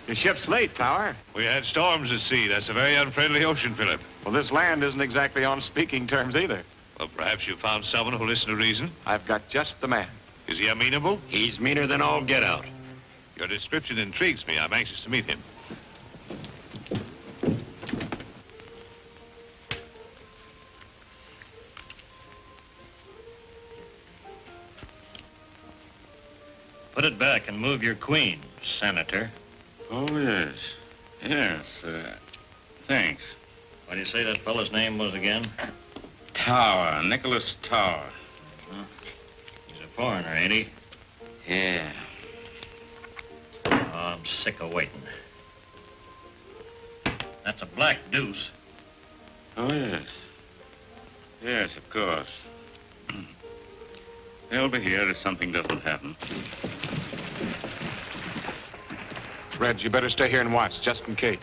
Your ship's late, Tower. We had storms at sea. That's a very unfriendly ocean, Philip. Well, this land isn't exactly on speaking terms either. Well, perhaps you found someone who'll listen to reason. I've got just the man. Is he amenable? He's meaner than all get out. Your description intrigues me. I'm anxious to meet him. Put it back and move your queen, Senator. Oh, yes. Yes, thanks. What do you say that fellow's name was again? Tower, Nicholas Tower. Huh? He's a foreigner, ain't he? Yeah. Oh, I'm sick of waiting. That's a black deuce. Oh, yes. Yes, of course. They'll be here if something doesn't happen. Red, you better stay here and watch, just in case.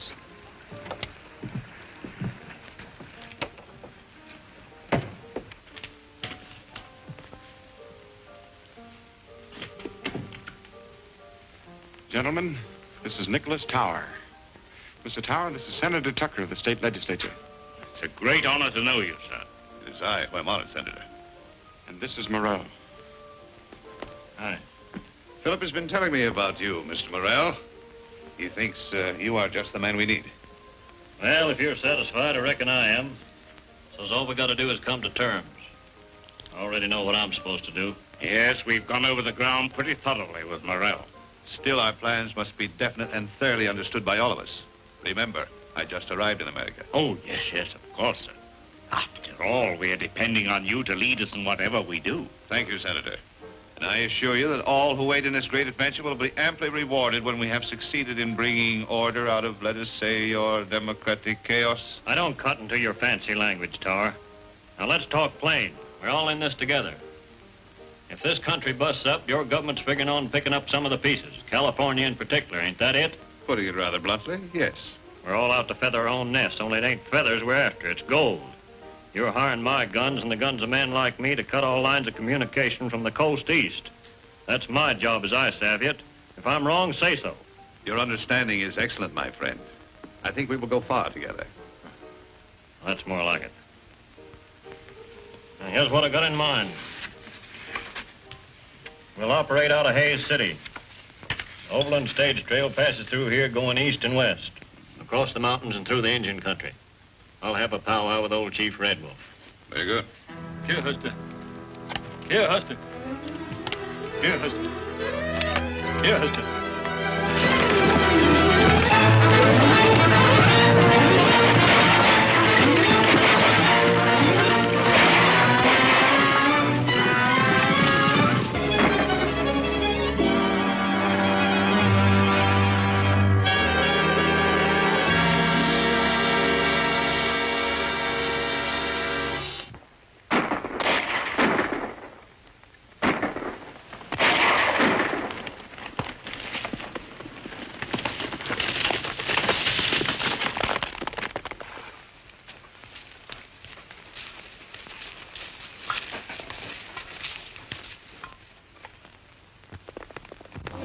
Gentlemen, this is Nicholas Tower. Mr. Tower, this is Senator Tucker of the state legislature. It's a great honor to know you, sir. It is I who am honored, Senator. And this is Morrell. Hi. Philip has been telling me about you, Mr. Morrell. He thinks you are just the man we need. Well, if you're satisfied, I reckon I am. So all we got to do is come to terms. I already know what I'm supposed to do. Yes, we've gone over the ground pretty thoroughly with Morrell. Still, our plans must be definite and thoroughly understood by all of us. Remember, I just arrived in America. Oh, yes, of course, sir. After all, we're depending on you to lead us in whatever we do. Thank you, Senator. And I assure you that all who wait in this great adventure will be amply rewarded when we have succeeded in bringing order out of, let us say, your democratic chaos. I don't cut into your fancy language, Tower. Now let's talk plain. We're all in this together. If this country busts up, your government's figuring on picking up some of the pieces. California in particular, ain't that it? Putting it rather bluntly, yes. We're all out to feather our own nest, only it ain't feathers we're after, it's gold. You're hiring my guns and the guns of men like me to cut all lines of communication from the coast east. That's my job as I savvy it. If I'm wrong, say so. Your understanding is excellent, my friend. I think we will go far together. That's more like it. Now, here's what I got in mind. We'll operate out of Hayes City. The Overland stage trail passes through here going east and west, across the mountains and through the Indian country. I'll have a powwow with old Chief Red Wolf. Very good. Here, Huster. Here, Huster. Here, Huster. Here, Huster.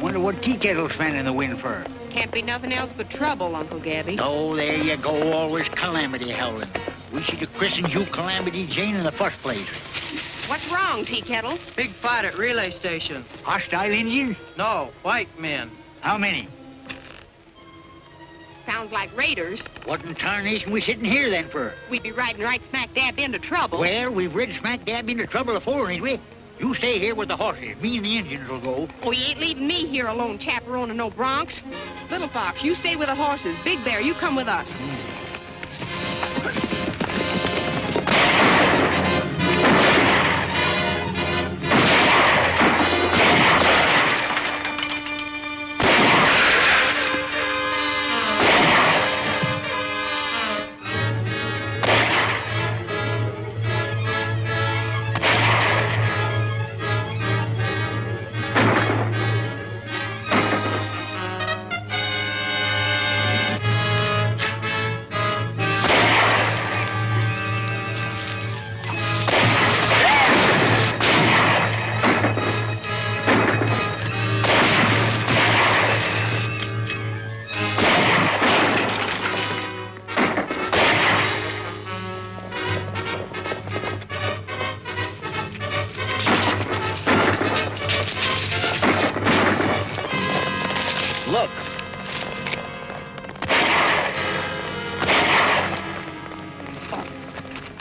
Wonder what tea kettle's fanning the wind for. Can't be nothing else but trouble, Uncle Gabby. Oh, there you go, always calamity howling. We should have christened you Calamity Jane in the first place. What's wrong, Tea Kettle? Big fight at relay station. Hostile Indians? No, white men. How many? Sounds like raiders. What in tarnation we sitting here then for? We'd be riding right smack dab into trouble. Well, we've rid smack dab into trouble before, ain't we? You stay here with the horses. Me and the Indians will go. Oh, you ain't leaving me here alone chaperoning no broncs. Little Fox, you stay with the horses. Big Bear, you come with us. look.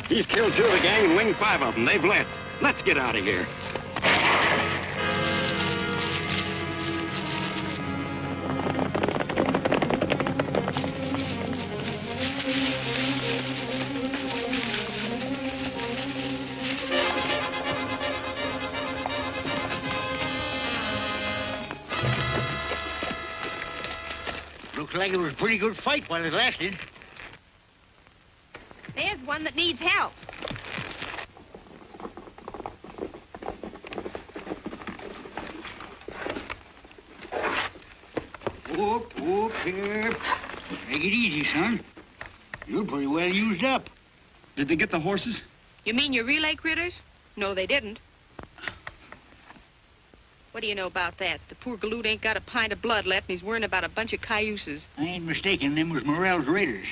He's killed 2 of the gang and winged 5 of them. They've left. Let's get out of here. Looks like it was a pretty good fight while it lasted. There's one that needs help. Whoop, here. Take it easy, son. You're pretty well used up. Did they get the horses? You mean your relay critters? No, they didn't. What do you know about that? The poor galoot ain't got a pint of blood left, and he's worrying about a bunch of cayuses. I ain't mistaken, them was Morrell's Raiders.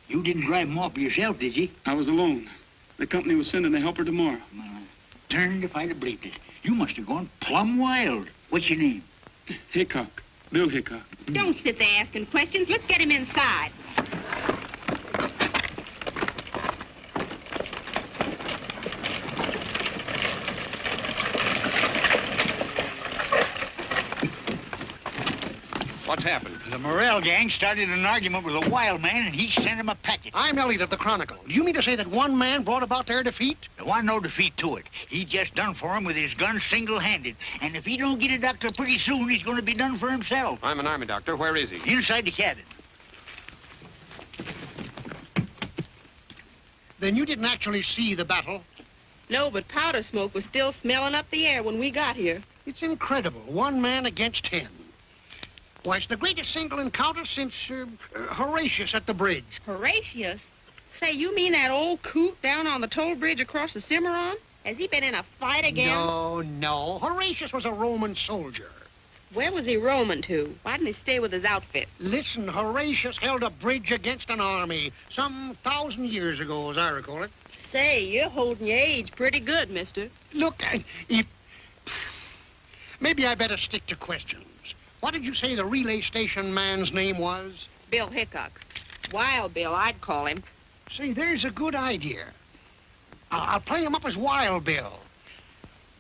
You didn't drive them off yourself, did you? I was alone. The company was sending a helper tomorrow. Well, turned if I'd have believed it. You must have gone plumb wild. What's your name? Hickok. Bill Hickok. Don't sit there asking questions. Let's get him inside. What's happened? The Morrell gang started an argument with a wild man, and he sent him a packet. I'm Elliot of the Chronicle. Do you mean to say that one man brought about their defeat? There wasn't no defeat to it. He just done for him with his gun single-handed. And if he don't get a doctor pretty soon, he's going to be done for himself. I'm an army doctor. Where is he? Inside the cabin. Then you didn't actually see the battle? No, but powder smoke was still smelling up the air when we got here. It's incredible. 1 man against 10. Why, it's the greatest single encounter since Horatius at the bridge. Horatius? Say, you mean that old coot down on the toll bridge across the Cimarron? Has he been in a fight again? No. Horatius was a Roman soldier. Where was he roaming to? Why didn't he stay with his outfit? Listen, Horatius held a bridge against an army some 1,000 years ago, as I recall it. Say, you're holding your age pretty good, mister. Look, maybe I better stick to questions. What did you say the relay station man's name was? Bill Hickok. Wild Bill, I'd call him. See, there's a good idea. I'll play him up as Wild Bill.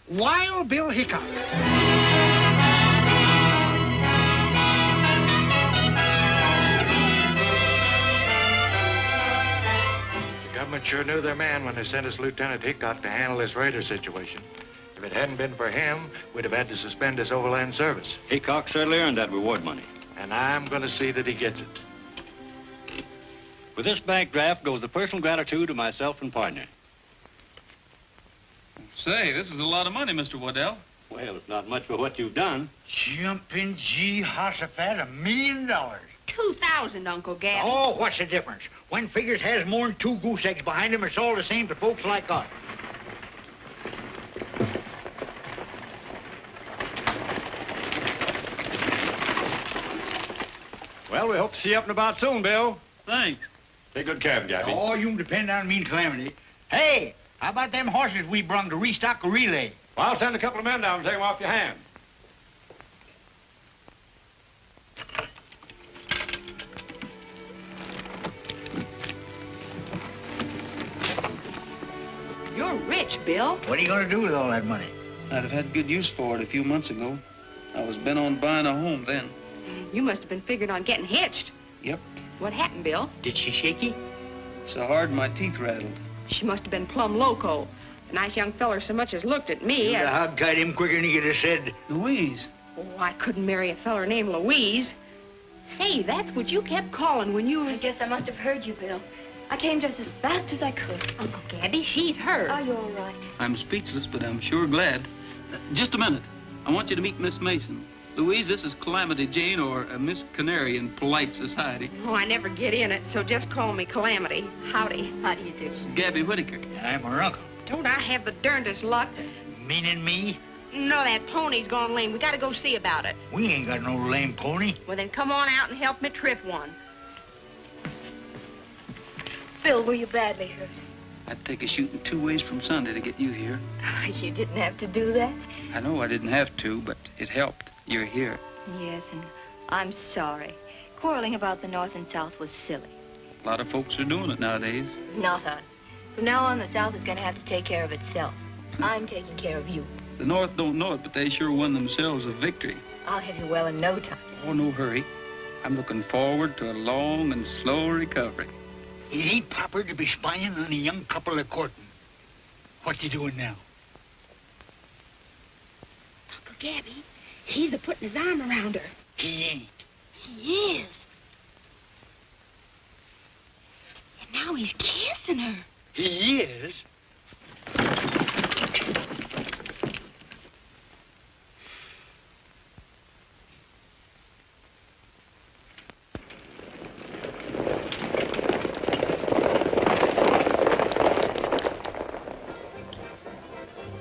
Wild Bill Hickok. The government sure knew their man when they sent us Lieutenant Hickok to handle this raider situation. If it hadn't been for him, we'd have had to suspend his overland service. Hickok certainly earned that reward money. And I'm going to see that he gets it. With this bank draft goes the personal gratitude of myself and partner. Say, this is a lot of money, Mr. Waddell. Well, it's not much for what you've done. Jumping Jehoshaphat, $1 million. 2,000, Uncle Gabby. Oh, what's the difference? When figures has more than 2 goose eggs behind them, it's all the same to folks like us. Well, we hope to see you up and about soon, Bill. Thanks. Take good care of him, Gabby. Oh, you can depend on me and Calamity. Hey, how about them horses we brung to restock a relay? Well, I'll send a couple of men down and take them off your hands. You're rich, Bill. What are you going to do with all that money? I'd have had good use for it a few months ago. I was bent on buying a home then. You must have been figuring on getting hitched. Yep. What happened, Bill? Did she shake you? So hard my teeth rattled. She must have been plumb loco. A nice young feller so much as looked at me. You'd have hog-tied him quicker than he could have said. Louise. Oh, I couldn't marry a feller named Louise. Say, that's what you kept calling when you were... I guess I must have heard you, Bill. I came just as fast as I could. Uncle Gabby, she's her. Are you all right? I'm speechless, but I'm sure glad. Just a minute. I want you to meet Miss Mason. Louise, this is Calamity Jane, or Miss Canary in polite society. Oh, I never get in it, so just call me Calamity. Howdy. How do you do? Gabby Whitaker. I'm her uncle. Don't I have the darndest luck? Meaning me? No, that pony's gone lame. We gotta go see about it. We ain't got no lame pony. Well, then come on out and help me trip one. Bill, were you badly hurt? I'd take a shooting 2 ways from Sunday to get you here. You didn't have to do that. I know I didn't have to, but it helped. You're here. Yes, and I'm sorry. Quarreling about the North and South was silly. A lot of folks are doing it nowadays. Not us. From now on, the South is going to have to take care of itself. I'm taking care of you. The North don't know it, but they sure won themselves a victory. I'll have you well in no time. Oh, no hurry. I'm looking forward to a long and slow recovery. It ain't proper to be spying on a young couple a courting. What you doing now? Uncle Gabby, he's a-putting his arm around her. He ain't. He is. And now he's kissing her. He is?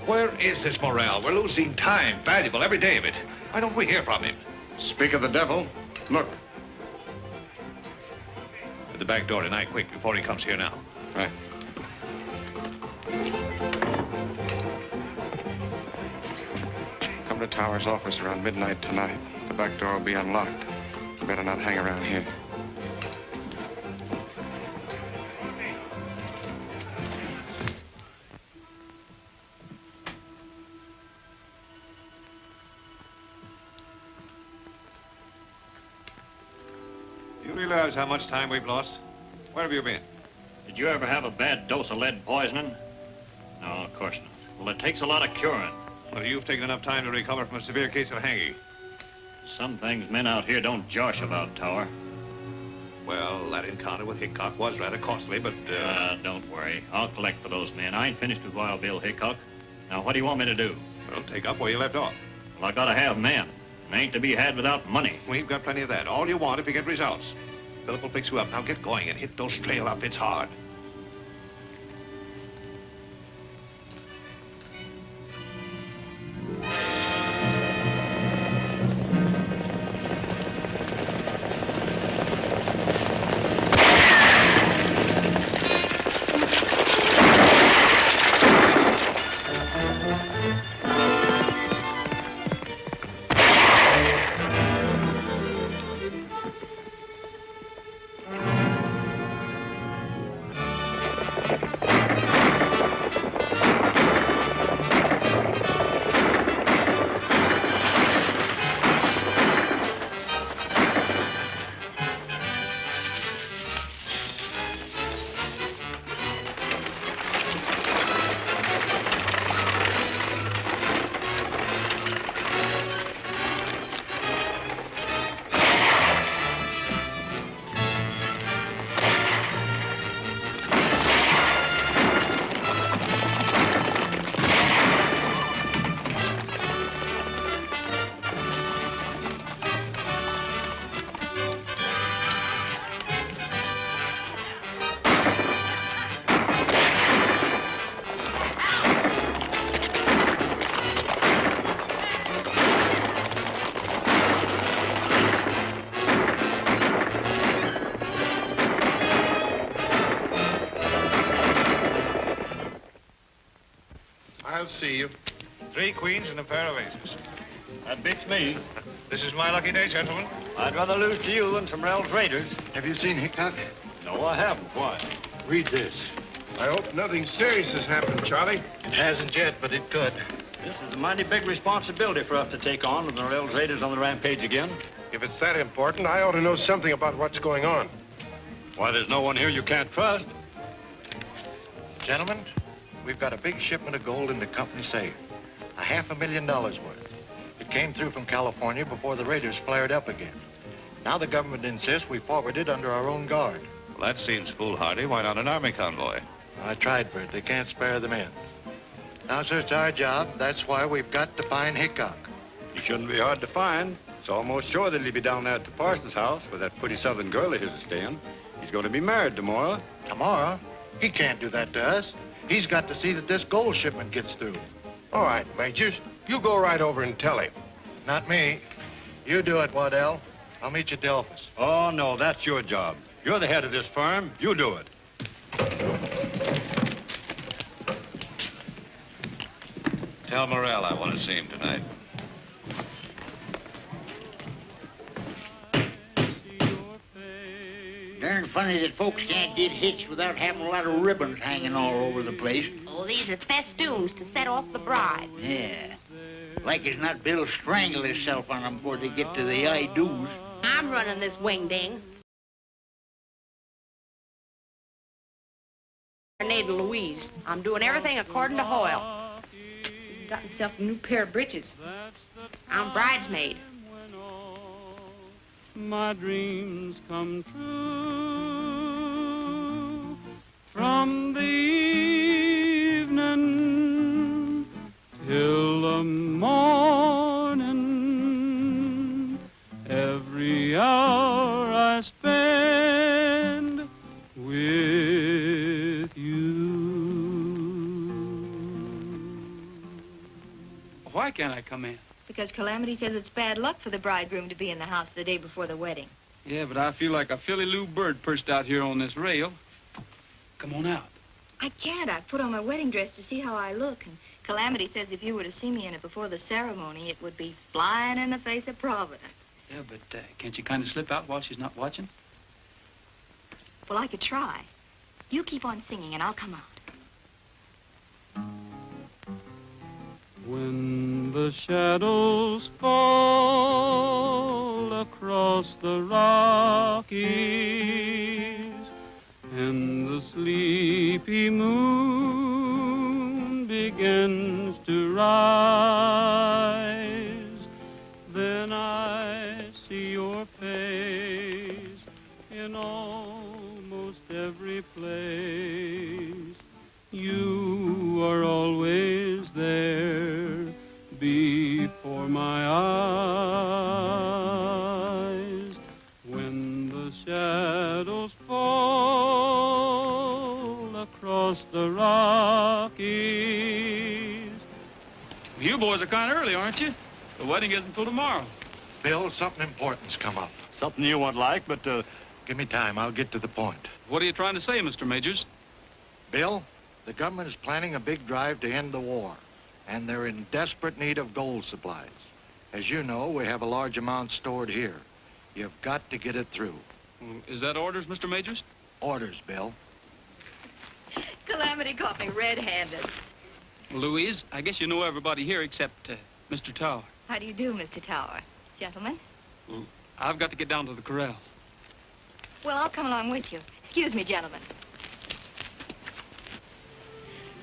Where is this Morrell? We're losing time, valuable every day of it. Why don't we hear from him? Speak of the devil. Look. At the back door tonight, quick, before he comes here now. Right. Come to Tower's office around midnight tonight. The back door will be unlocked. You better not hang around here. You realize how much time we've lost? Where have you been? Did you ever have a bad dose of lead poisoning? No, of course not. Well, it takes a lot of curing. Well, you've taken enough time to recover from a severe case of hanging. Some things men out here don't josh about, Tower. Well, that encounter with Hickok was rather costly, but... Don't worry. I'll collect for those men. I ain't finished with Wild Bill Hickok. Now, what do you want me to do? Well, take up where you left off. Well, I gotta have men. They ain't to be had without money. We've got plenty of that. All you want if you get results. Philip will fix you up. Now get going and hit those trail outfits hard. I'll see you. 3 queens and a pair of aces. That beats me. This is my lucky day, gentlemen. I'd rather lose to you than to Morrell's Raiders. Have you seen Hickok? No, I haven't. Why? Read this. I hope nothing serious has happened, Charlie. It hasn't yet, but it could. This is a mighty big responsibility for us to take on with Morrell's Raiders on the rampage again. If it's that important, I ought to know something about what's going on. Why, there's no one here you can't trust. Gentlemen, we've got a big shipment of gold in the company safe. $500,000 worth. It came through from California before the Raiders flared up again. Now the government insists we forward it under our own guard. Well, that seems foolhardy. Why not an army convoy? I tried for it. They can't spare the men. Now, sir, it's our job. That's why we've got to find Hickok. He shouldn't be hard to find. It's almost sure that he'll be down there at the parson's house with that pretty southern girl of his is staying. He's going to be married tomorrow. Tomorrow? He can't do that to us. He's got to see that this gold shipment gets through. All right, Majors. You go right over and tell him. Not me. You do it, Waddell. I'll meet you at the office. Oh, no, that's your job. You're the head of this firm. You do it. Tell Morrell I want to see him tonight. funny that folks can't get hitched without having a lot of ribbons hanging all over the place. Oh, these are festoons to set off the bride. Yeah. Like as not, Bill strangle himself on them before they get to the I-do's. I'm running this wing-ding. Nate and Louise. I'm doing everything according to Hoyle. He's got himself a new pair of breeches. I'm bridesmaid. My dreams come true from the evening till the morning. Every hour I spend with you. Why can't I come in? Because Calamity says it's bad luck for the bridegroom to be in the house the day before the wedding. Yeah, but I feel like a Philly-Lou bird perched out here on this rail. Come on out. I can't. I put on my wedding dress to see how I look. And Calamity says if you were to see me in it before the ceremony, it would be flying in the face of Providence. Yeah, but can't you kind of slip out while she's not watching? Well, I could try. You keep on singing and I'll come out. When the shadows fall across the Rockies and the sleepy moon begins to rise, then I see your face in almost every place. You are always there before my eyes. When the shadows fall across the Rockies. You boys are kind of early, aren't you? The wedding isn't till tomorrow. Bill, something important's come up. Something you won't like, but Give me time. I'll get to the point. What are you trying to say, Mr. Majors? Bill, the government is planning a big drive to end the war, and they're in desperate need of gold supplies. As you know, we have a large amount stored here. You've got to get it through. Is that orders, Mr. Majors? Orders, Bill. Calamity caught me red-handed. Well, Louise, I guess you know everybody here except Mr. Tower. How do you do, Mr. Tower? Gentlemen? Well, I've got to get down to the corral. Well, I'll come along with you. Excuse me, gentlemen.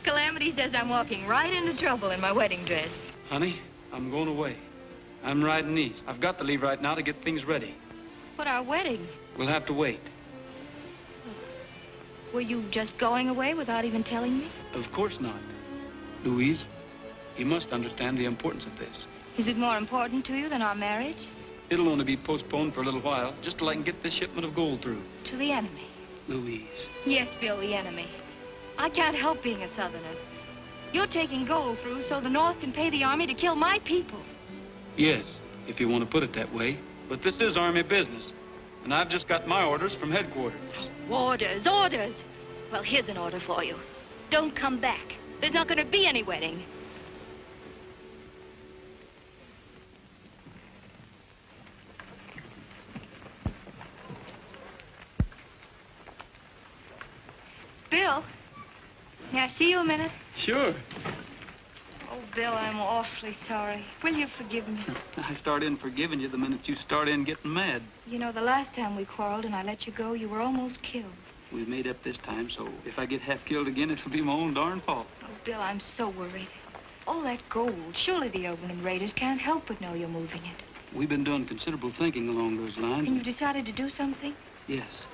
Calamity says I'm walking right into trouble in my wedding dress. Honey, I'm going away. I'm riding east. I've got to leave right now to get things ready. But our wedding? We'll have to wait. Were you just going away without even telling me? Of course not. Louise, you must understand the importance of this. Is it more important to you than our marriage? It'll only be postponed for a little while, just till I can get this shipment of gold through. To the enemy? Louise. Yes, Bill, the enemy. I can't help being a Southerner. You're taking gold through so the North can pay the Army to kill my people. Yes, if you want to put it that way. But this is Army business, and I've just got my orders from headquarters. Orders, orders. Well, here's an order for you. Don't come back. There's not going to be any wedding. Bill, may I see you a minute? Sure. Oh, Bill, I'm awfully sorry. Will you forgive me? I start in forgiving you the minute you start in getting mad. You know, the last time we quarreled and I let you go, you were almost killed. We've made up this time, so if I get half killed again, it'll be my own darn fault. Oh, Bill, I'm so worried. All that gold, surely the Overland Raiders can't help but know you're moving it. We've been doing considerable thinking along those lines. And you've decided to do something? Yes.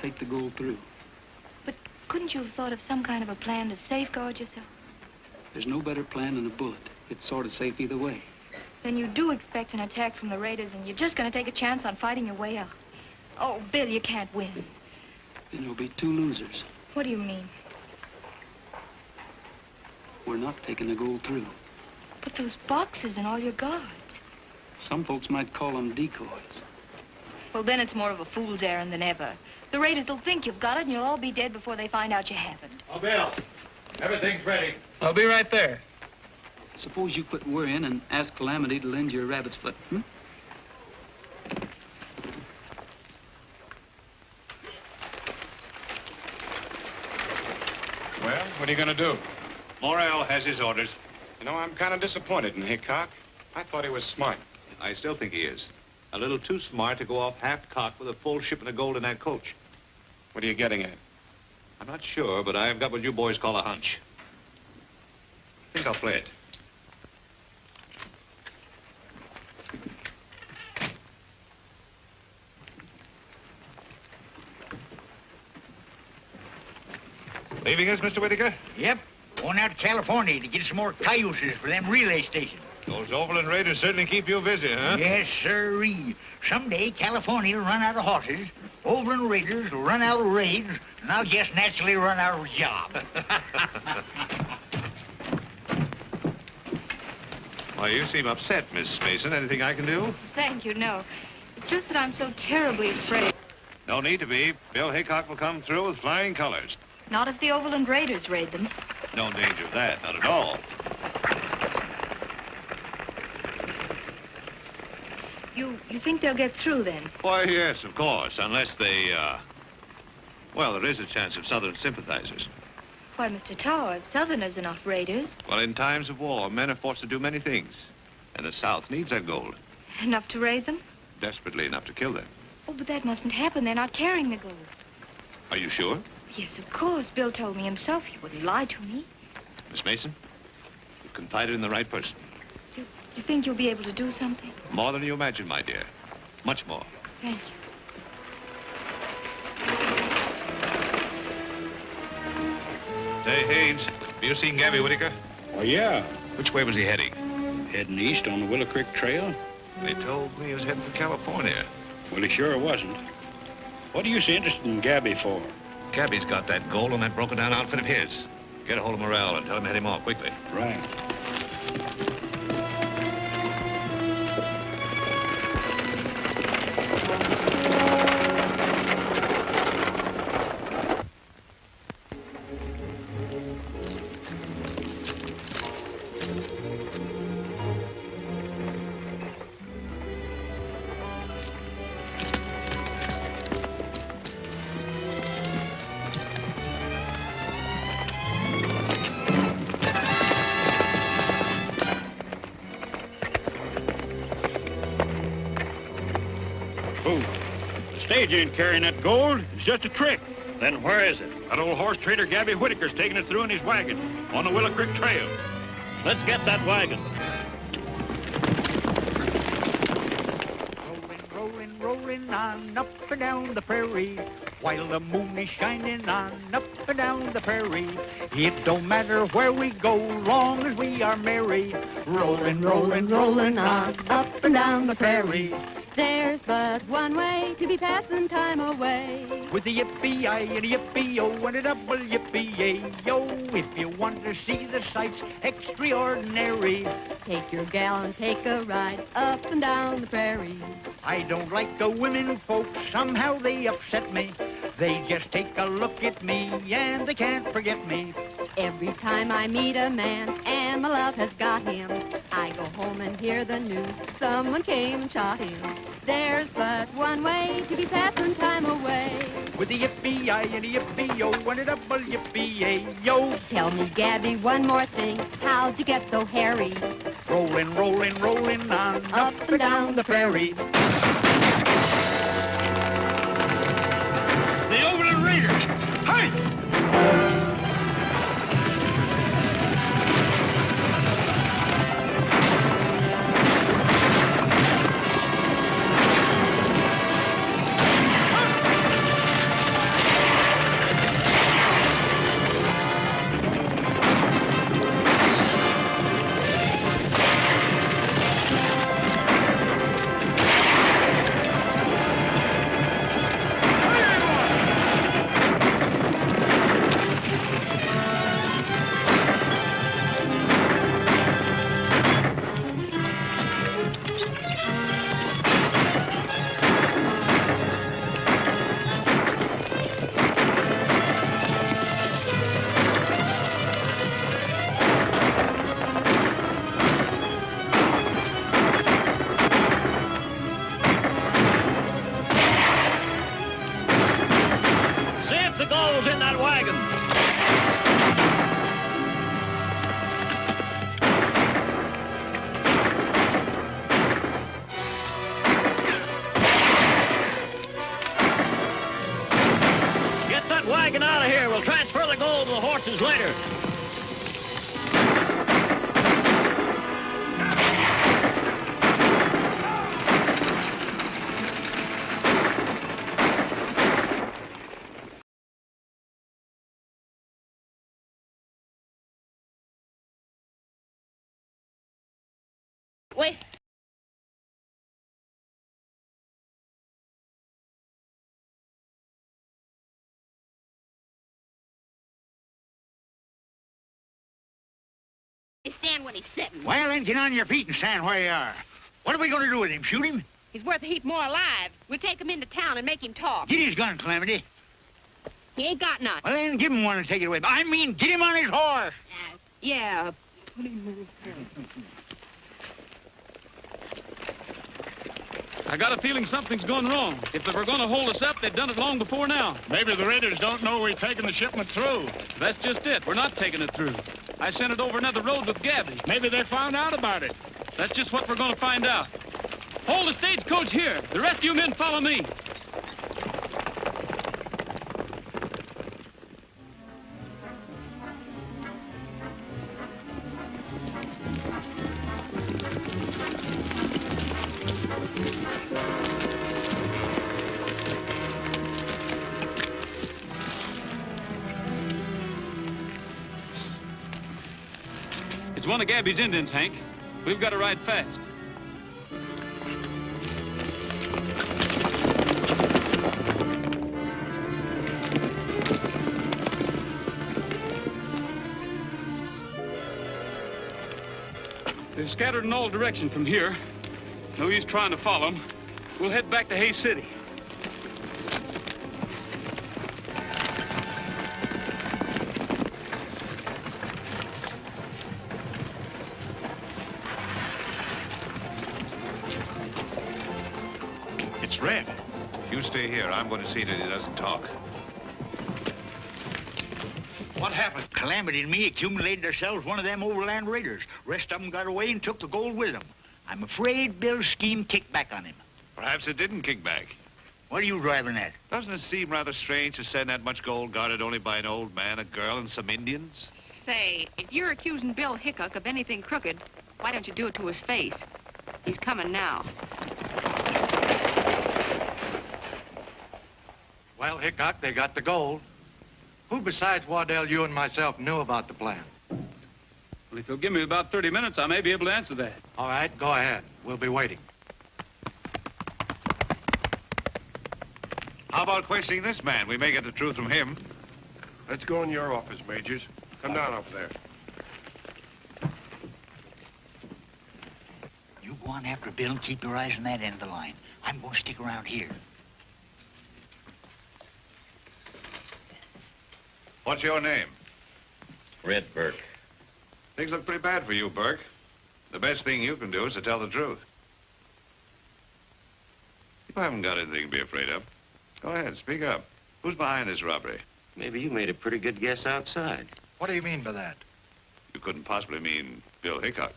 Take the gold through. But couldn't you have thought of some kind of a plan to safeguard yourselves? There's no better plan than a bullet. It's sort of safe either way. Then you do expect an attack from the Raiders, and you're just going to take a chance on fighting your way out. Oh, Bill, you can't win. Then there'll be two losers. What do you mean? We're not taking the gold through. But those boxes and all your guards. Some folks might call them decoys. Well, then it's more of a fool's errand than ever. The Raiders will think you've got it, and you'll all be dead before they find out you haven't. Oh, Bill, everything's ready. I'll be right there. Suppose you quit worrying and ask Calamity to lend you a rabbit's foot, What are you going to do? Morrell has his orders. You know, I'm kind of disappointed in Hickok. I thought he was smart. I still think he is. A little too smart to go off half-cocked with a full shipment of gold in that coach. What are you getting at? I'm not sure, but I've got what you boys call a hunch. I think I'll play it. Leaving us, Mr. Whitaker? Yep. Going out to California to get some more cayuses for them relay stations. Those Overland Raiders certainly keep you busy, huh? Yes, sirree. Someday California will run out of horses, Overland Raiders will run out of raids, and I'll just naturally run out of a job. Why, you seem upset, Miss Mason. Anything I can do? Thank you, no. It's just that I'm so terribly afraid. No need to be. Bill Hickok will come through with flying colors. Not if the Overland Raiders raid them. No danger of that, not at all. You think they'll get through then? Why, yes, of course, unless they, well, there is a chance of Southern sympathizers. Why, Mr. Towers, Southerners are not raiders. Well, in times of war, men are forced to do many things. And the South needs that gold. Enough to raid them? Desperately enough to kill them. Oh, but that mustn't happen. They're not carrying the gold. Are you sure? Yes, of course. Bill told me himself. He wouldn't lie to me. Miss Mason, you've confided in the right person. You think you'll be able to do something? More than you imagine, my dear. Much more. Thank you. Say, Haynes, have you seen Gabby Whitaker? Oh, yeah. Which way was he heading? Heading east on the Willow Creek Trail. They told me he was heading for California. Well, he sure wasn't. What are you so interested in Gabby for? Gabby's got that gold on that broken-down outfit of his. Get a hold of Morrell and tell him to head him off quickly. Right. Stage ain't carrying that gold. It's just a trick. Then where is it? That old horse trader Gabby Whitaker's taking it through in his wagon on the Willow Creek Trail. Let's get that wagon. Rolling, rolling on up and down the prairie, while the moon is shining on up and down the prairie. It don't matter where we go, long as we are merry. Rolling, rolling, rolling on up and down the prairie. There's but one way to be passing time away. With a yippee-I and a yippee-oh and a double yippee-yay-yo. If you want to see the sights extraordinary, take your gal and take a ride up and down the prairie. I don't like the women folks, somehow they upset me. They just take a look at me and they can't forget me. Every time I meet a man and my love has got him, I go home and hear the news, someone came and shot him. There's but one way to be passing time away. With a yippee-I and a yippee-oh and a double yippee-yay-yo. Tell me, Gabby, one more thing, how'd you get so hairy? Rolling, rolling, rolling on up and down the prairie. The Overland Raiders! Hey! horses later. Wait. Stand when he's sitting. Well, then get on your feet and stand where you are. What are we going to do with him? Shoot him? He's worth a heap more alive. We'll take him into town and make him talk. Get his gun, Calamity. He ain't got none. Well, then give him one and take it away. I mean, get him on his horse. Yeah, put him in his head. I got a feeling something's going wrong. If they were going to hold us up, they'd done it long before now. Maybe the Raiders don't know we're taking the shipment through. That's just it. We're not taking it through. I sent it over another road with Gabby. Maybe they found out about it. That's just what we're going to find out. Hold the stagecoach here. The rest of you men follow me. It's one of Gabby's Indians, Hank. We've got to ride fast. They're scattered in all directions from here. No use trying to follow them. We'll head back to Hay City. It's Red. You stay here. I'm going to see that he doesn't talk. What happened? Calamity and me accumulated ourselves one of them Overland Raiders. Rest of them got away and took the gold with them. I'm afraid Bill's scheme kicked back on him. Perhaps it didn't kick back. What are you driving at? Doesn't it seem rather strange to send that much gold guarded only by an old man, a girl, and some Indians? Say, if you're accusing Bill Hickok of anything crooked, why don't you do it to his face? He's coming now. Well, Hickok, they got the gold. Who besides Waddell, you and myself knew about the plan? Well, if you'll give me about 30 minutes, I may be able to answer that. All right, go ahead. We'll be waiting. How about questioning this man? We may get the truth from him. Let's go in your office, Majors. Come down up there. You go on after Bill and keep your eyes on that end of the line. I'm going to stick around here. What's your name? Red Burke. Things look pretty bad for you, Burke. The best thing you can do is to tell the truth. You haven't got anything to be afraid of. Go ahead, speak up. Who's behind this robbery? Maybe you made a pretty good guess outside. What do you mean by that? You couldn't possibly mean Bill Hickok.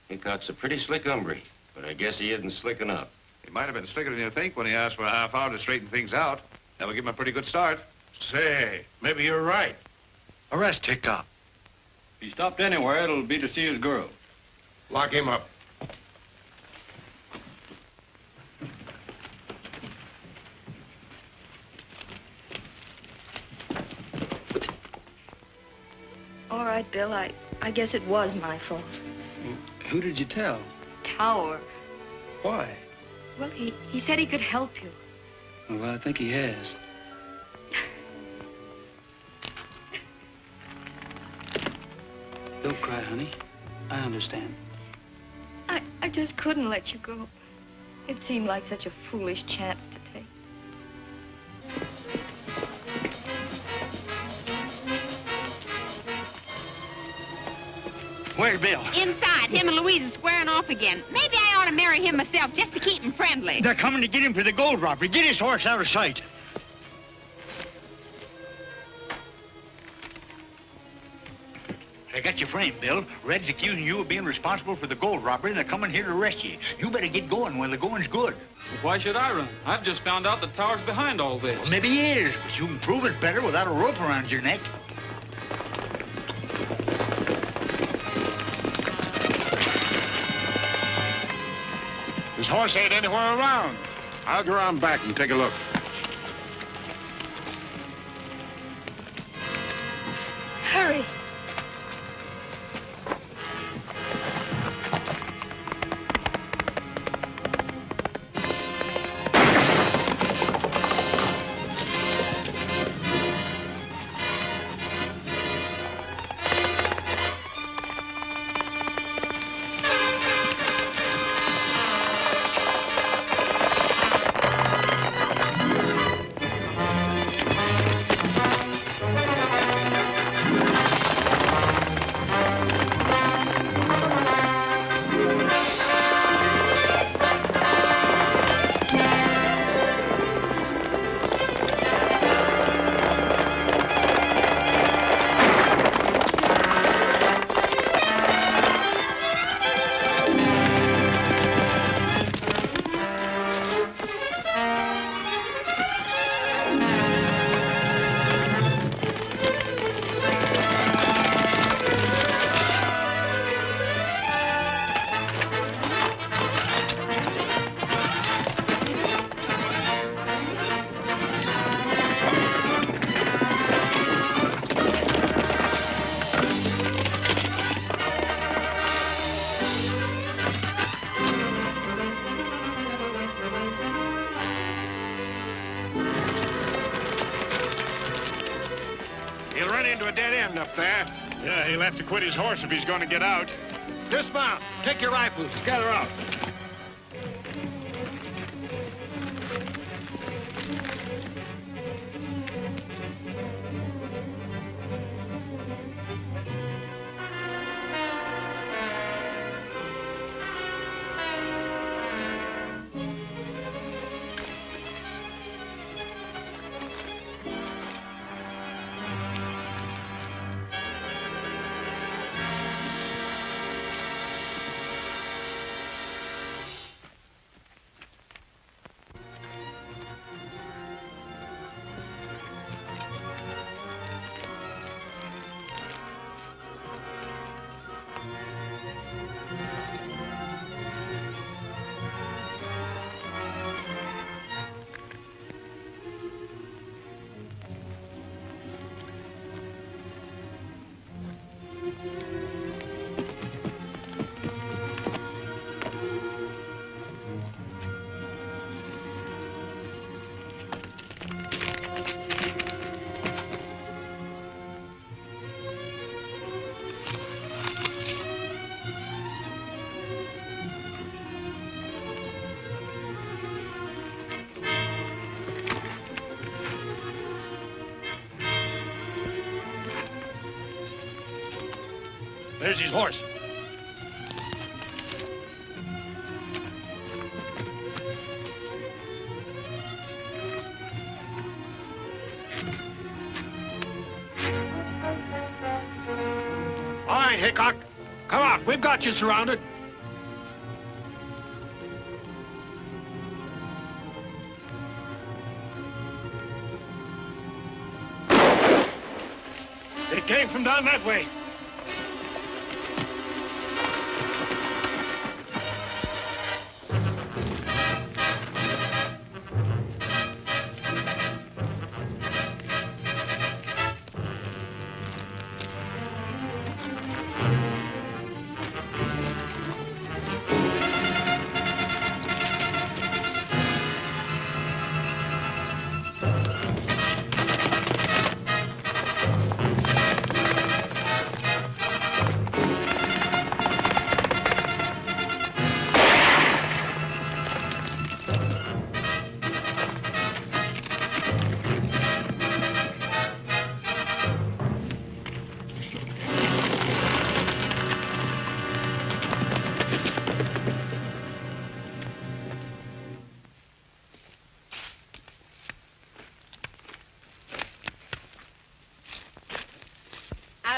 Hickok's a pretty slick hombre, but I guess he isn't slick enough. He might have been slicker than you think when he asked for a half hour to straighten things out. That would give him a pretty good start. Say, maybe you're right. Arrest Hickok. If he stopped anywhere, it'll be to see his girl. Lock him up. All right, Bill, I guess it was my fault. Who did you tell? Tower. Why? Well, he said he could help you. Well, I think he has. Don't cry, honey. I understand. I just couldn't let you go. It seemed like such a foolish chance to take. Where's Bill? Inside. Him and Louise are squaring off again. Maybe I ought to marry him myself just to keep him friendly. They're coming to get him for the gold robbery. Get his horse out of sight. I got your frame, Bill. Red's accusing you of being responsible for the gold robbery, and they're coming here to arrest you. You better get going while the going's good. Well, why should I run? I've just found out that Tower's behind all this. Well, maybe he is, but you can prove it better without a rope around your neck. horse ain't anywhere around. I'll go around back and take a look. Hurry. He'll run into a dead end up there. Yeah, he'll have to quit his horse if he's going to get out. Dismount. Take your rifles. Gather out. There's his horse. All right, Hickok. Come out. We've got you surrounded. They came from down that way.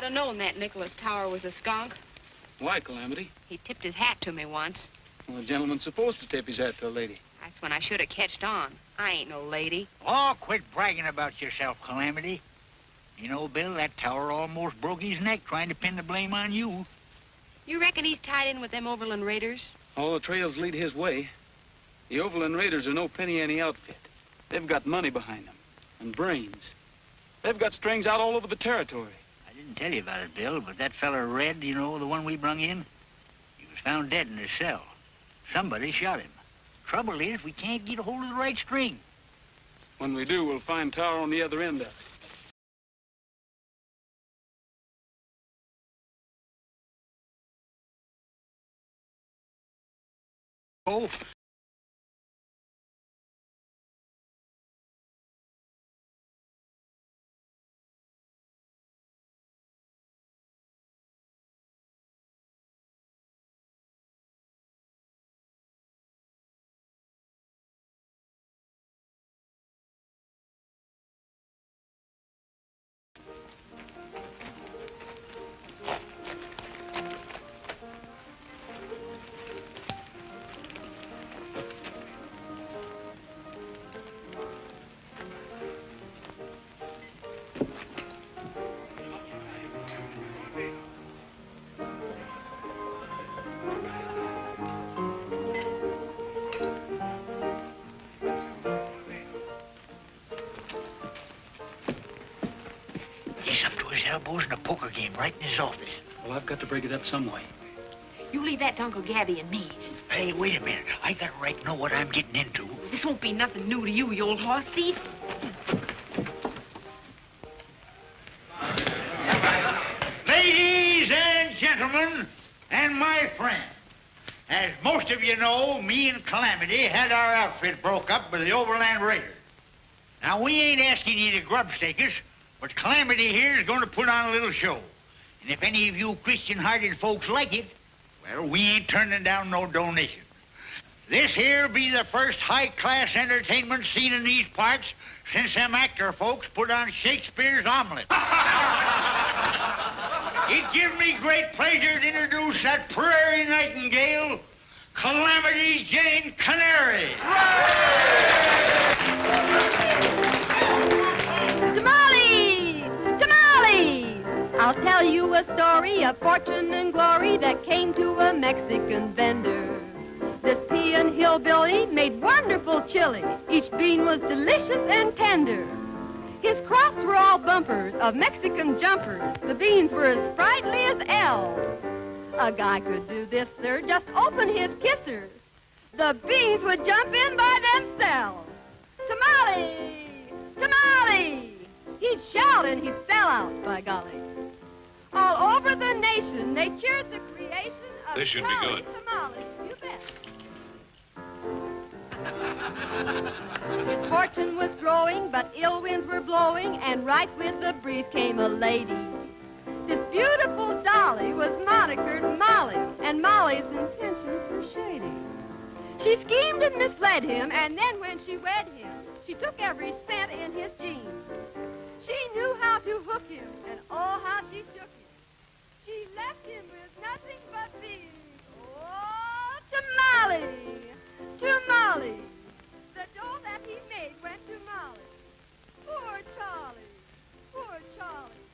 I'd have known that Nicholas Tower was a skunk. Why, Calamity? He tipped his hat to me once. Well, a gentleman's supposed to tip his hat to a lady. That's when I should have catched on. I ain't no lady. Oh, quit bragging about yourself, Calamity. You know, Bill, that tower almost broke his neck trying to pin the blame on you. You reckon he's tied in with them Overland Raiders? All the trails lead his way. The Overland Raiders are no penny-ante outfit. They've got money behind them, and brains. They've got strings out all over the territory. I didn't tell you about it, Bill, but that feller Red, you know, the one we brung in, he was found dead in his cell. Somebody shot him. Trouble is, we can't get a hold of the right string. When we do, we'll find Tower on the other end of it. Oh. He's up to his elbows in a poker game right in his office. Well, I've got to break it up some way. You leave that to Uncle Gabby and me. Hey, wait a minute. I got a right to know what I'm getting into. This won't be nothing new to you, you old horse thief. Ladies and gentlemen, and my friends, as most of you know, me and Calamity had our outfit broke up with the Overland Raiders. Now, we ain't asking you to grubstake us, but Calamity here is going to put on a little show. And if any of you Christian-hearted folks like it, well, we ain't turning down no donation. This here be the first high-class entertainment seen in these parts since them actor folks put on Shakespeare's Omelette. It gives me great pleasure to introduce that prairie nightingale, Calamity Jane Canary. Tamales! Tamales! I'll tell you a story of fortune and glory that came to a Mexican vendor. This peon hillbilly made wonderful chili. Each bean was delicious and tender. His crops were all bumpers of Mexican jumpers. The beans were as sprightly as elves. A guy could do this, sir, just open his kisser. The beans would jump in by themselves. Tamale! Tamale! He'd shout and he'd sell out, by golly. All over the nation, they cheered the creation of This should be good. tamales. You bet. His fortune was growing, but ill winds were blowing, and right with the brief came a lady. This beautiful dolly was monikered Molly, and Molly's intentions were shady. She schemed and misled him, and then when she wed him, she took every cent in his jeans. She knew how to hook him, and oh, how she shook him. She left him with nothing but beans. Oh, tamale! Tamale! The dough that he made went to Molly. Poor Charlie, poor Charlie.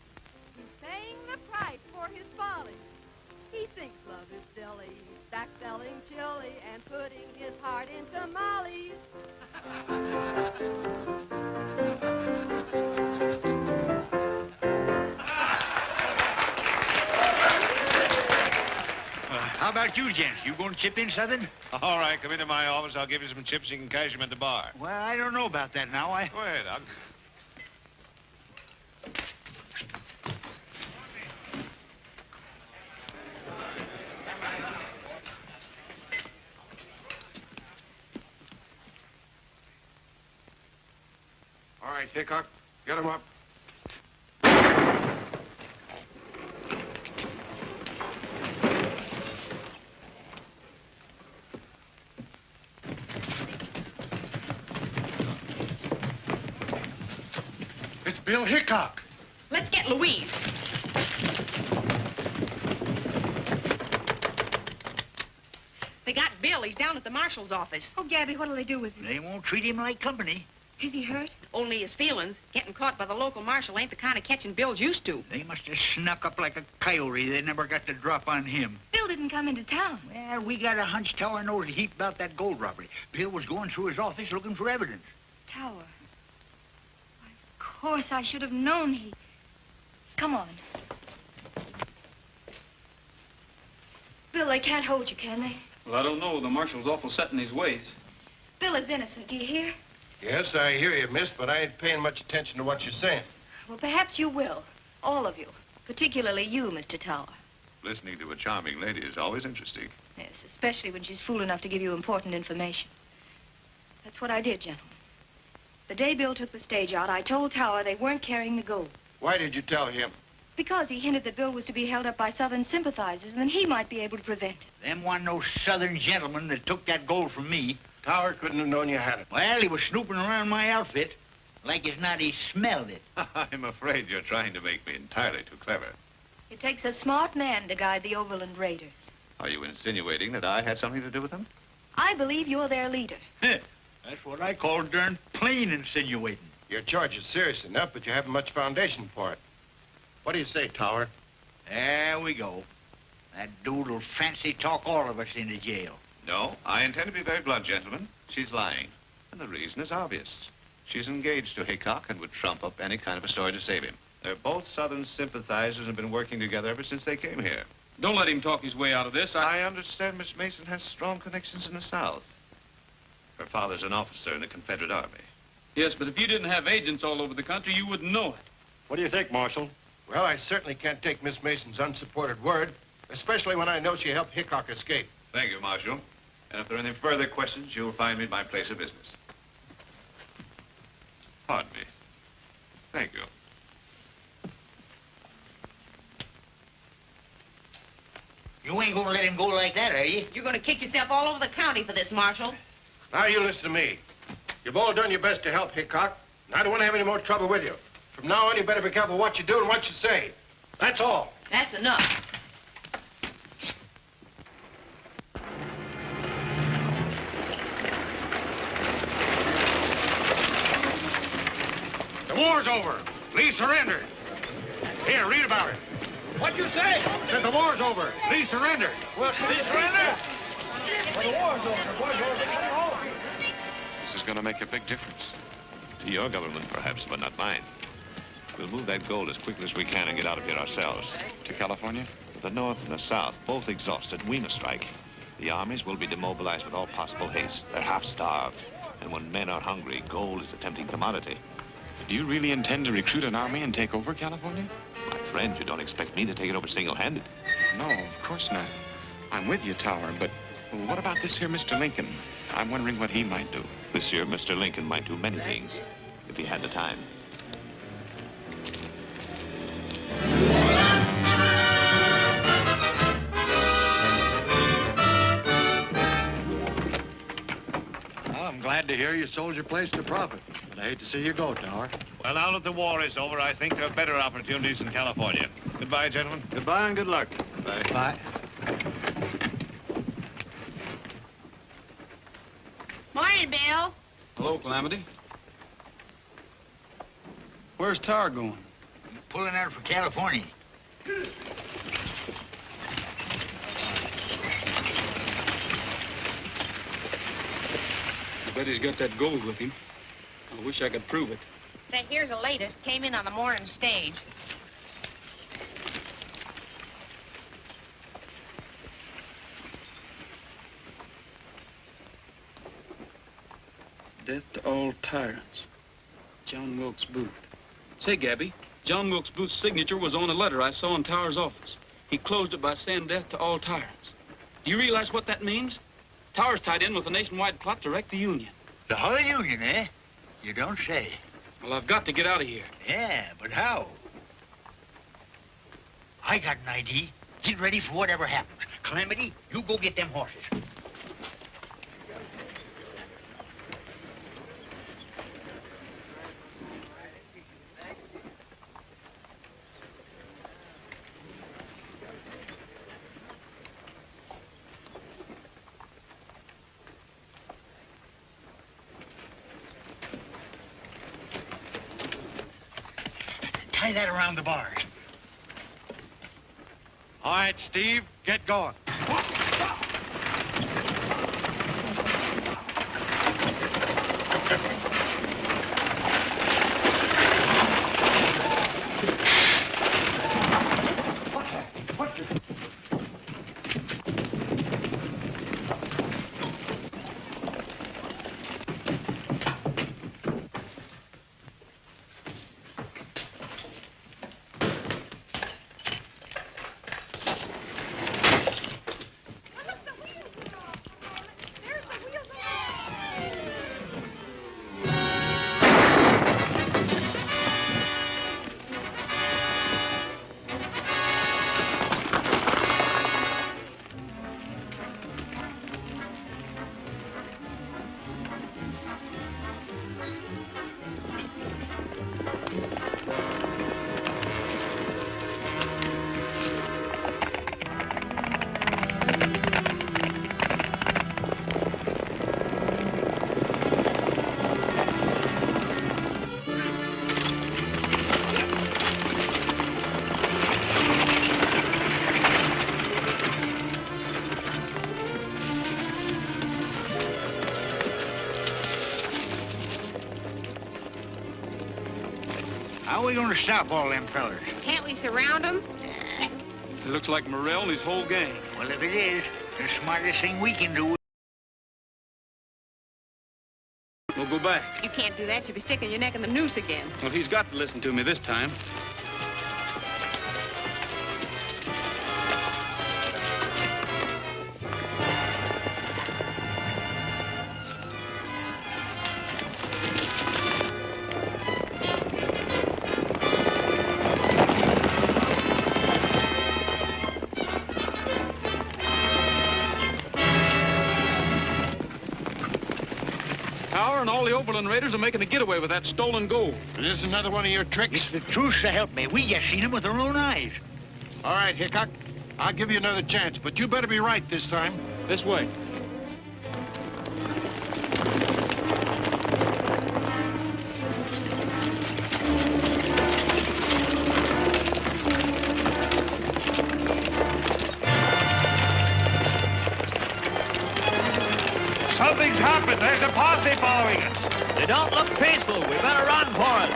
He's paying the price for his folly. He thinks love is silly, back selling chili and putting his heart in tamales. How about you, gents? You going to chip in something? All right, come into my office. I'll give you some chips. You can cash them at the bar. Well, I don't know about that now. Go ahead, Doc. All right, Hickok, get him up. It's Bill Hickok. Let's get Louise. They got Bill. He's down at the marshal's office. Oh, Gabby, what'll they do with him? They won't treat him like company. Is he hurt? Only his feelings. Getting caught by the local marshal ain't the kind of catching Bill's used to. They must have snuck up like a coyote. They never got the drop on him. Bill didn't come into town. Well, we got a hunch Tower knows a heap about that gold robbery. Bill was going through his office looking for evidence. Tower. Why, of course, I should have known he... Come on. Bill, they can't hold you, can they? Well, I don't know. The marshal's awful set in his ways. Bill is innocent, do you hear? Yes, I hear you, miss, but I ain't paying much attention to what you're saying. Well, perhaps you will. All of you. Particularly you, Mr. Tower. Listening to a charming lady is always interesting. Yes, especially when she's fool enough to give you important information. That's what I did, gentlemen. The day Bill took the stage out, I told Tower they weren't carrying the gold. Why did you tell him? Because he hinted that Bill was to be held up by Southern sympathizers, and then he might be able to prevent it. Them wasn't no Southern gentlemen that took that gold from me. Tower couldn't have known you had it. Well, he was snooping around my outfit. Like as not he smelled it. I'm afraid you're trying to make me entirely too clever. It takes a smart man to guide the Overland Raiders. Are you insinuating that I had something to do with them? I believe you're their leader. That's what I call darn plain insinuating. Your charge is serious enough, but you haven't much foundation for it. What do you say, Tower? There we go. That dude'll fancy talk all of us into jail. No, I intend to be very blunt, gentlemen. She's lying. And the reason is obvious. She's engaged to Hickok and would trump up any kind of a story to save him. They're both Southern sympathizers and have been working together ever since they came here. Don't let him talk his way out of this. I understand Miss Mason has strong connections in the South. Her father's an officer in the Confederate Army. Yes, but if you didn't have agents all over the country, you wouldn't know it. What do you think, Marshal? Well, I certainly can't take Miss Mason's unsupported word, especially when I know she helped Hickok escape. Thank you, Marshal. And if there are any further questions, you'll find me at my place of business. Pardon me. Thank you. You ain't gonna let him go like that, are you? You're gonna kick yourself all over the county for this, Marshal. Now you listen to me. You've all done your best to help Hickok, and I don't want to have any more trouble with you. From now on, you better be careful what you do and what you say. That's all. That's enough. The war's over. Lee surrendered. Here, read about it. What'd you say? Said the war's over. Lee surrendered. What? Lee surrendered? Well, the war's over. The war's over. This is going to make a big difference. To your government, perhaps, but not mine. We'll move that gold as quickly as we can and get out of here ourselves. To California? The North and the South, both exhausted, we must strike. The armies will be demobilized with all possible haste. They're half-starved. And when men are hungry, gold is a tempting commodity. Do you really intend to recruit an army and take over California? My friend, you don't expect me to take it over single-handed. No, of course not. I'm with you, Tower, but what about this here Mr. Lincoln? I'm wondering what he might do. This year, Mr. Lincoln might do many things, if he had the time. Well, I'm glad to hear you sold your place to profit, but I hate to see you go, Tower. Well, now that the war is over, I think there are better opportunities in California. Goodbye, gentlemen. Goodbye and good luck. Bye. Bye. Morning, Bill. Hello, Calamity. Where's Tower going? Pulling out for California. I bet he's got that gold with him. I wish I could prove it. Say, here's the latest. Came in on the morning stage. Death to all tyrants. John Wilkes Booth. Say, Gabby, John Wilkes Booth's signature was on a letter I saw in Tower's office. He closed it by saying death to all tyrants. Do you realize what that means? Tower's tied in with a nationwide plot to wreck the Union. The whole Union, eh? You don't say. Well, I've got to get out of here. Yeah, but how? I got an idea. Get ready for whatever happens. Calamity, you go get them horses. tie that around the bars. All right, Steve, get going. How are we going to stop all them fellers? Can't we surround them? It looks like Morrell and his whole gang. Well, if it is, the smartest thing we can do. We'll go back. You can't do that. You'll be sticking your neck in the noose again. Well, he's got to listen to me this time. And all the Overland Raiders are making a getaway with that stolen gold. Is this another one of your tricks? It's the truth, so help me. We just seen him with our own eyes. All right, Hickok. I'll give you another chance, but you better be right this time. This way. Something's happened. There's a posse following us. They don't look peaceful. We better run for it.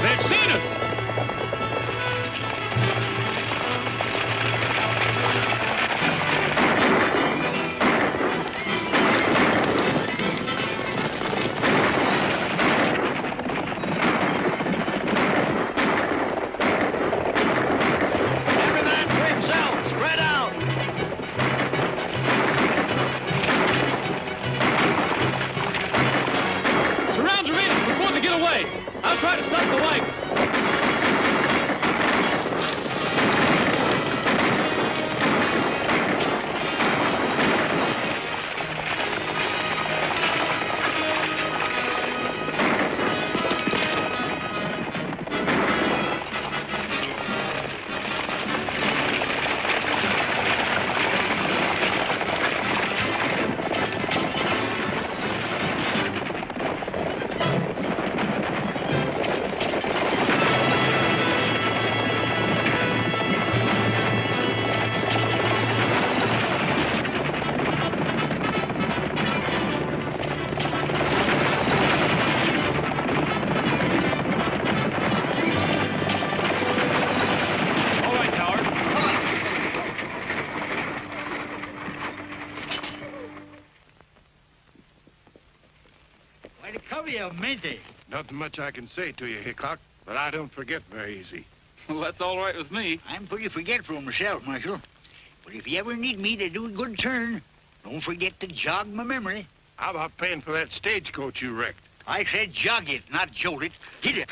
They've seen us. I'll try to stop the wagon. Nothing much I can say to you, Hickok, but I don't forget very easy. Well, that's all right with me. I'm pretty forgetful myself, Marshal. But if you ever need me to do a good turn, don't forget to jog my memory. How about paying for that stagecoach you wrecked? I said jog it, not jolt it. Get it.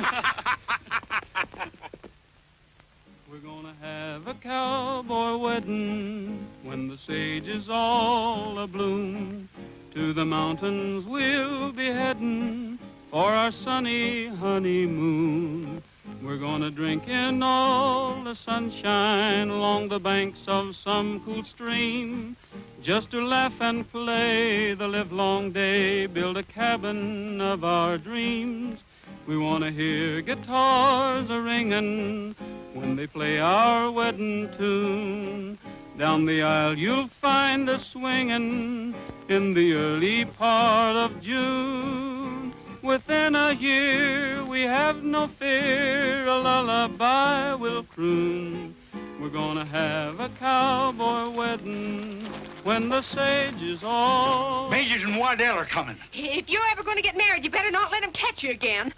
We're gonna have a cowboy wedding when the sage is all abloom. To the mountains we'll be heading for our sunny honeymoon. We're gonna drink in all the sunshine along the banks of some cool stream, just to laugh and play the livelong day, build a cabin of our dreams. We wanna hear guitars a-ringin' when they play our wedding tune. Down the aisle you'll find us swingin' in the early part of June. Within a year we have no fear, a lullaby will croon. We're gonna have a cowboy wedding when the sage is all... Majors and Waddell are coming. If you're ever going to get married, you better not let him catch you again.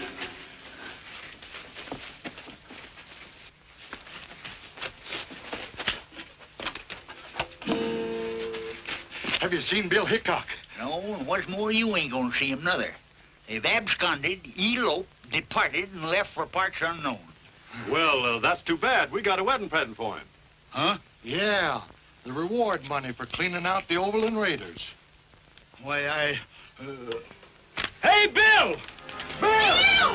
Have you seen Bill Hickok? No, and what's more, you ain't gonna see him, nother. They've absconded, eloped, departed, and left for parts unknown. Well, that's too bad. We got a wedding present for him. Huh? Yeah, the reward money for cleaning out the Overland Raiders. Why, Hey, Bill! Bill!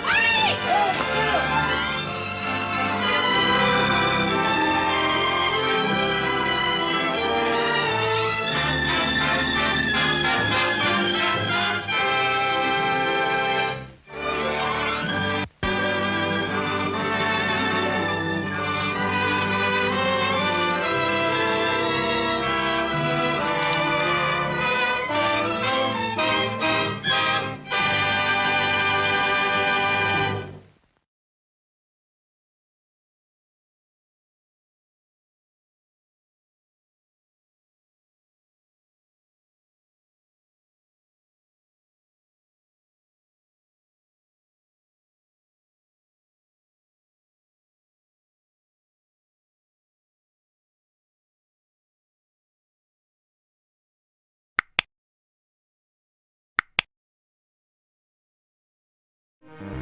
Hurry!